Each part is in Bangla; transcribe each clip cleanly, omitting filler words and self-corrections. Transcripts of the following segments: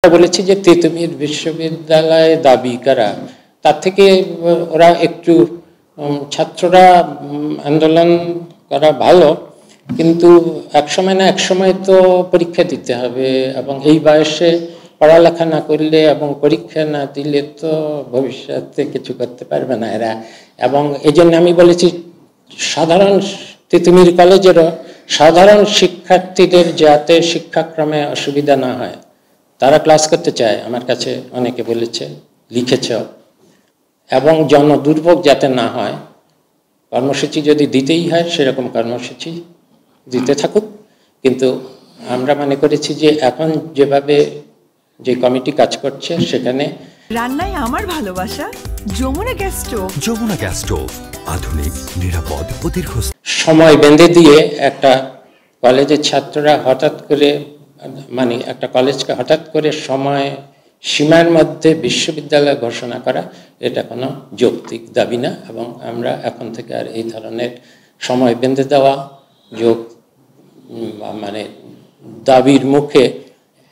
বলেছি যে তিতুমির বিশ্ববিদ্যালয়ে দাবি করা, তার থেকে ওরা একটু ছাত্ররা আন্দোলন করা ভালো, কিন্তু একসময় না একসময় তো পরীক্ষা দিতে হবে, এবং এই বয়সে পড়ালেখা না করলে এবং পরীক্ষা না দিলে তো ভবিষ্যতে কিছু করতে পারবে না এরা। এবং এই জন্য আমি বলেছি সাধারণ তিতুমির কলেজেরও সাধারণ শিক্ষার্থীদের যাতে শিক্ষাক্রমে অসুবিধা না হয়, তারা ক্লাস করতে চায়, আমার কাছে অনেকে বলেছে, লিখেছ, এবং জনদুর্ভোগ যাতে না হয়, কর্মসূচি যদি দিতেই হয় সেরকম কর্মসূচি দিতে থাকুক। কিন্তু আমরা মনে করেছি যে এখন যেভাবে যে কমিটি কাজ করছে সেখানে রান্নায় আমার ভালোবাসা Jamuna gas stove. Jamuna gas stove, আধুনিক, নিরাপদ ও দীর্ঘস্থায়ী। সময় বেঁধে দিয়ে একটা কলেজের ছাত্ররা হঠাৎ করে মানে একটা কলেজকে হঠাৎ করে সময় সীমার মধ্যে বিশ্ববিদ্যালয় ঘোষণা করা, এটা কোনো যৌক্তিক দাবি না। এবং আমরা এখন থেকে আর এই ধরনের সময় বেঁধে দেওয়া মানে দাবির মুখে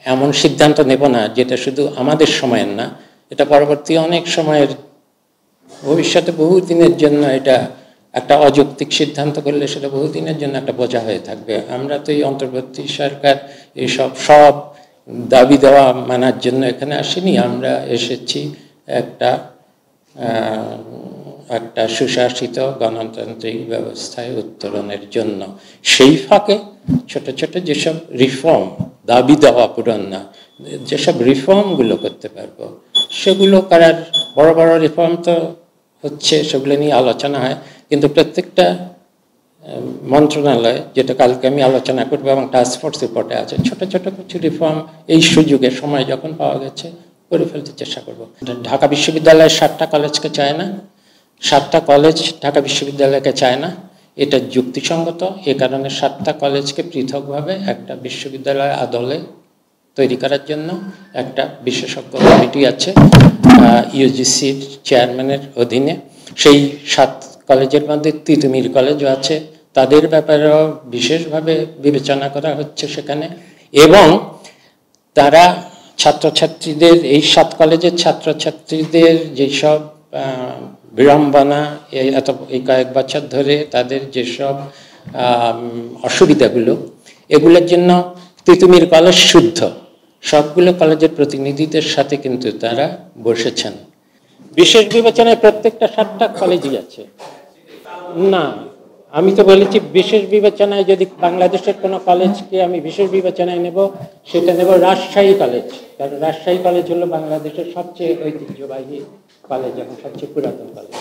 এমন সিদ্ধান্ত নেব না যেটা শুধু আমাদের সময়ের না, এটা পরবর্তী অনেক সময়ের ভবিষ্যতে বহুদিনের জন্য এটা একটা অযৌক্তিক সিদ্ধান্ত করলে সেটা বহুদিনের জন্য একটা বোঝা হয়ে থাকবে। আমরা তো এই অন্তর্বর্তী সরকার এইসব সব দাবি দেওয়া মানার জন্য এখানে আসিনি, আমরা এসেছি একটা একটা সুশাসিত গণতান্ত্রিক ব্যবস্থায় উত্তরণের জন্য। সেই ফাঁকে ছোট ছোট যেসব রিফর্ম, দাবি দেওয়া পূরণ না, যেসব রিফর্মগুলো করতে পারবো সেগুলো করার, বড় বড় রিফর্ম তো হচ্ছে, সেগুলো নিয়ে আলোচনা হয়, কিন্তু প্রত্যেকটা মন্ত্রণালয়, যেটা কালকে আমি আলোচনা করবো এবং টাস্কফোর্স রিপোর্টে আছে, ছোট ছোট কিছু রিফর্ম এই সুযোগে সময় যখন পাওয়া গেছে করে ফেলতে চেষ্টা করব। ঢাকা বিশ্ববিদ্যালয়ের 7টা কলেজকে চায় না, 7টা কলেজ ঢাকা বিশ্ববিদ্যালয়কে চায় না, এটা যুক্তিসঙ্গত। এ কারণে 7টা কলেজকে পৃথকভাবে একটা বিশ্ববিদ্যালয় আদলে তৈরি করার জন্য একটা বিশেষজ্ঞ কমিটি আছে ইউজিসির চেয়ারম্যানের অধীনে। সেই 7 কলেজের মধ্যে তিতুমির কলেজও আছে, তাদের ব্যাপারেও বিশেষভাবে বিবেচনা করা হচ্ছে সেখানে। এবং তারা ছাত্রছাত্রীদের, এই 7 কলেজের ছাত্রছাত্রীদের যেসব বিড়ম্বনা এই কয়েক বছর ধরে তাদের যেসব অসুবিধাগুলো, এগুলোর জন্য তিতুমির কলেজ শুদ্ধ, সবগুলো কলেজের প্রতিনিধিদের সাথে কিন্তু তারা বসেছেন। বিশেষ বিবেচনায় প্রত্যেকটা 7টা কলেজই আছে না, আমি তো বলেছি বিশেষ বিবেচনায় যদি বাংলাদেশের কোনো কলেজকে আমি বিশেষ বিবেচনায় নেব, সেটা নেব রাজশাহী কলেজ, কারণ রাজশাহী কলেজ হলো বাংলাদেশের সবচেয়ে ঐতিহ্যবাহী কলেজ এবং সবচেয়ে পুরাতন কলেজ।